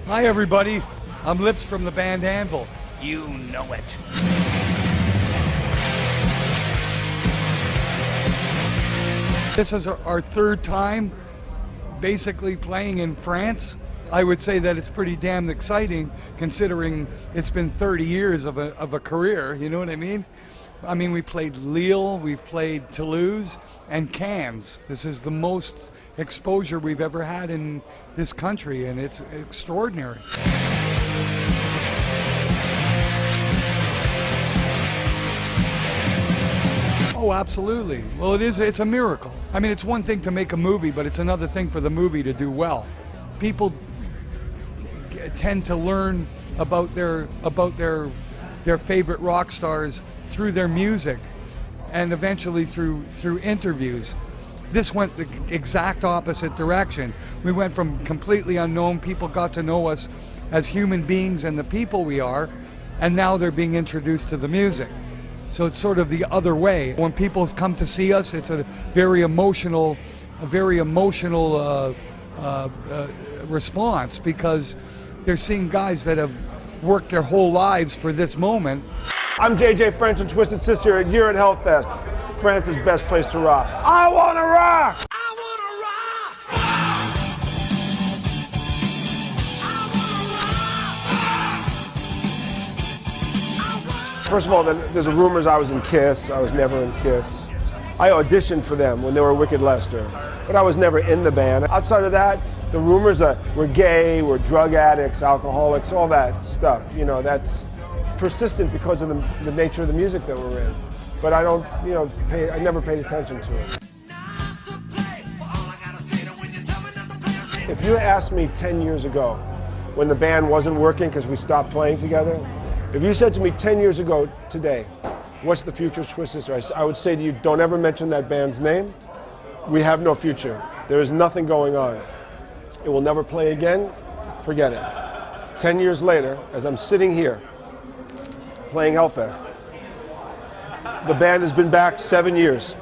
Hi everybody, I'm Lips from the band Anvil. You know it. This is our third time basically playing in France. I would say that it's pretty damn exciting considering it's been 30 years of a career, you know what I mean? I mean, we played Lille, we've played Toulouse, and Cannes. This is the most exposure we've ever had in this country, and it's extraordinary. Oh, absolutely. Well, it's a miracle. I mean, it's one thing to make a movie, but it's another thing for the movie to do well. People tend to learn about their favorite rock stars through their music and eventually through interviews. This went the exact opposite direction. We went from completely unknown, people got to know us as human beings and the people we are, and now they're being introduced to the music. So it's sort of the other way. When people come to see us, it's a very emotional response, because they're seeing guys that have worked their whole lives for this moment. I'm JJ French and Twisted Sister here at Hellfest, France's best place to rock. I wanna rock! I wanna rock! First of all, there's rumors I was in Kiss. I was never in Kiss. I auditioned for them when they were Wicked Lester, but I was never in the band. Outside of that, the rumors that we're gay, we're drug addicts, alcoholics, all that stuff, you know, that's persistent because of the nature of the music that we're in. But I don't, you know, I never paid attention to it. If you asked me 10 years ago, when the band wasn't working because we stopped playing together, if you said to me 10 years ago today, what's the future of Twisted Sister? I would say to you, don't ever mention that band's name. We have no future. There is nothing going on. It will never play again. Forget it. 10 years later, as I'm sitting here playing Hellfest, the band has been back 7 years.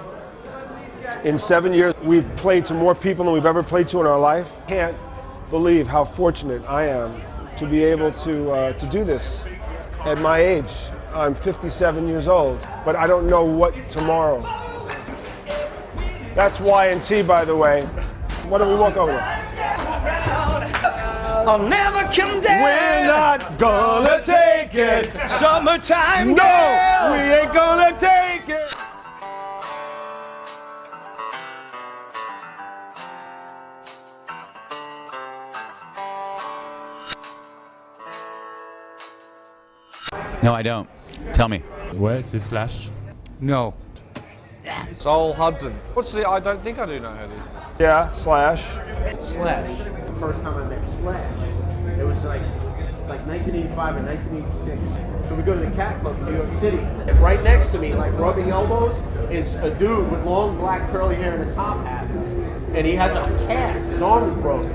In 7 years, we've played to more people than we've ever played to in our life. Can't believe how fortunate I am to be able to do this at my age. I'm 57 years old, but I don't know what tomorrow. That's Y&T, by the way. Why don't we walk over there? I'll never come down. We're not gonna take it. Summertime No, girls. we ain't gonna take it. No, I don't. Tell me. Ouais, c'est Slash. No. Soul Hudson. What's the? I don't think I do know who this is. Yeah, Slash. Slash. The first time I met Slash, it was like 1985 and 1986. So we go to the Cat Club in New York City, and right next to me, like rubbing elbows, is a dude with long black curly hair and a top hat, and he has a cast. His arm is broken,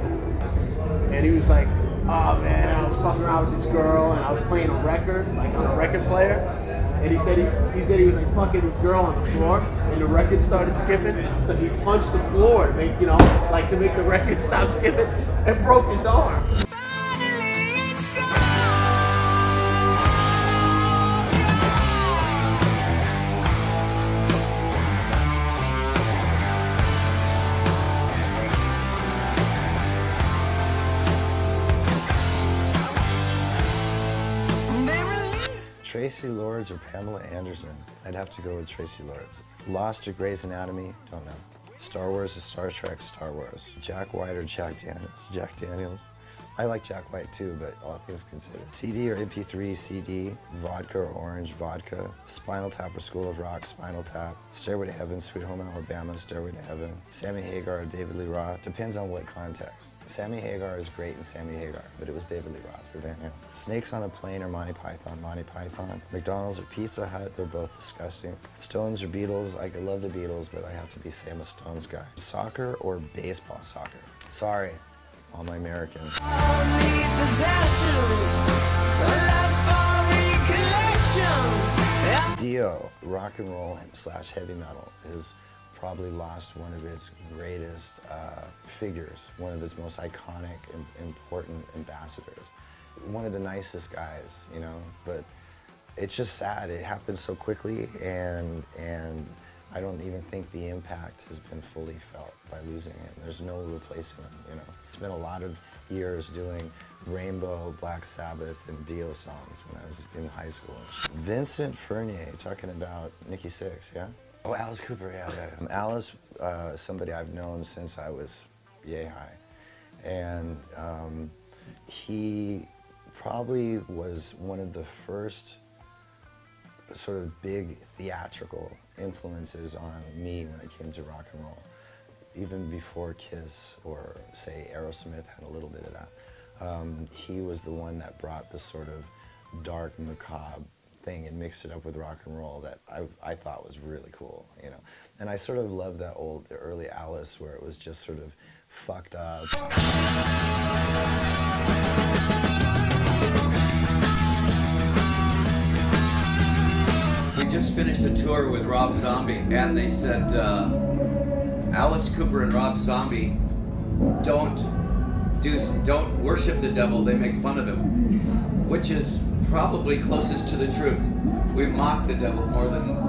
and he was like, "Oh man, I was fucking around with this girl, and I was playing a record, like on a record player." And he said he was like fucking this girl on the floor, and the record started skipping. So he punched the floor to make, you know, like to make the record stop skipping, and broke his arm. Tracy Lords or Pamela Anderson? I'd have to go with Tracy Lords. Lost or Grey's Anatomy? Don't know. Star Wars or Star Trek? Star Wars. Jack White or Jack Daniels? Jack Daniels. I like Jack White too, but all things considered. CD or MP3? CD. Vodka or Orange? Vodka. Spinal Tap or School of Rock? Spinal Tap. Stairway to Heaven, Sweet Home Alabama, Stairway to Heaven. Sammy Hagar or David Lee Roth? Depends on what context. Sammy Hagar is great in Sammy Hagar, but it was David Lee Roth for Van Halen. Snakes on a Plane or Monty Python? Monty Python. McDonald's or Pizza Hut? They're both disgusting. Stones or Beatles? I could love the Beatles, but I have to be Sam a Stones guy. Soccer or baseball? Soccer. Sorry. All my Americans. Dio, rock and roll / heavy metal. His probably lost one of its greatest figures, one of its most iconic and important ambassadors. One of the nicest guys, you know, but it's just sad. It happened so quickly, and I don't even think the impact has been fully felt by losing him. There's no replacing him, you know. Spent a lot of years doing Rainbow, Black Sabbath, and Dio songs when I was in high school. Vincent Fournier, talking about Nikki Sixx, yeah? Oh, Alice Cooper, yeah. Alice, somebody I've known since I was yay high. And he probably was one of the first sort of big theatrical influences on me when it came to rock and roll. Even before Kiss or, say, Aerosmith had a little bit of that. He was the one that brought this sort of dark, macabre thing and mixed it up with rock and roll that I thought was really cool, you know. And I sort of love that the early Alice where it was just sort of fucked up. We just finished a tour with Rob Zombie, and they said Alice Cooper and Rob Zombie don't worship the devil, they make fun of him, which is probably closest to the truth. We mock the devil more than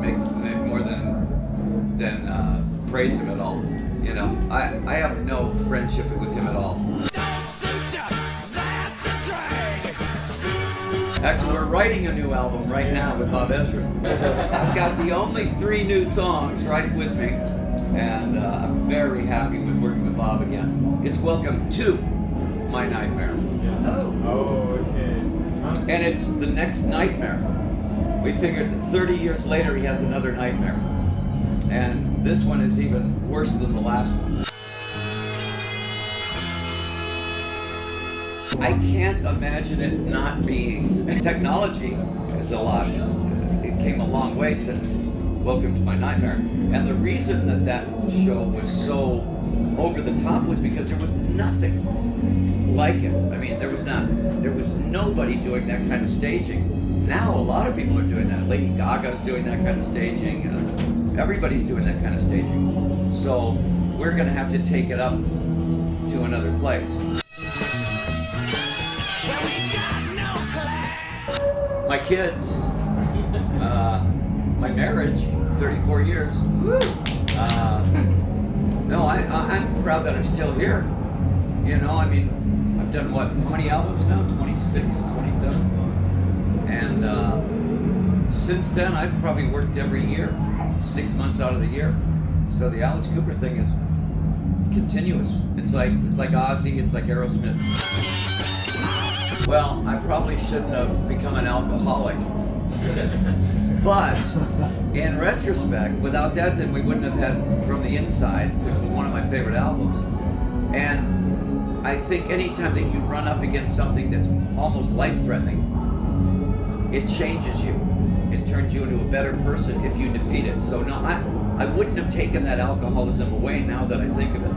praise him at all. You know, I have no friendship with him at all. Actually, we're writing a new album right now with Bob Ezrin. I've got the only 3 new songs right with me, and I'm very happy with working with Bob again. It's Welcome to My Nightmare. Oh, okay. And it's the next nightmare. We figured that 30 years later he has another nightmare. And this one is even worse than the last one. I can't imagine it not being. Technology is a lot. It came a long way since Welcome to My Nightmare. And the reason that show was so over the top was because there was nothing like it. I mean, there was nobody doing that kind of staging. Now a lot of people are doing that. Lady Gaga's doing that kind of staging. Everybody's doing that kind of staging. So we're gonna have to take it up to another place. My kids, my marriage, 34 years. No, I'm proud that I'm still here. You know, I mean, I've done what, how many albums now? 26, 27? And since then, I've probably worked every year, 6 months out of the year. So the Alice Cooper thing is continuous. It's like Ozzy, it's like Aerosmith. Well, I probably shouldn't have become an alcoholic. But in retrospect, without that, then we wouldn't have had From the Inside, which was one of my favorite albums. And I think anytime that you run up against something that's almost life-threatening, it changes you. It turns you into a better person if you defeat it. So no, I wouldn't have taken that alcoholism away now that I think of it.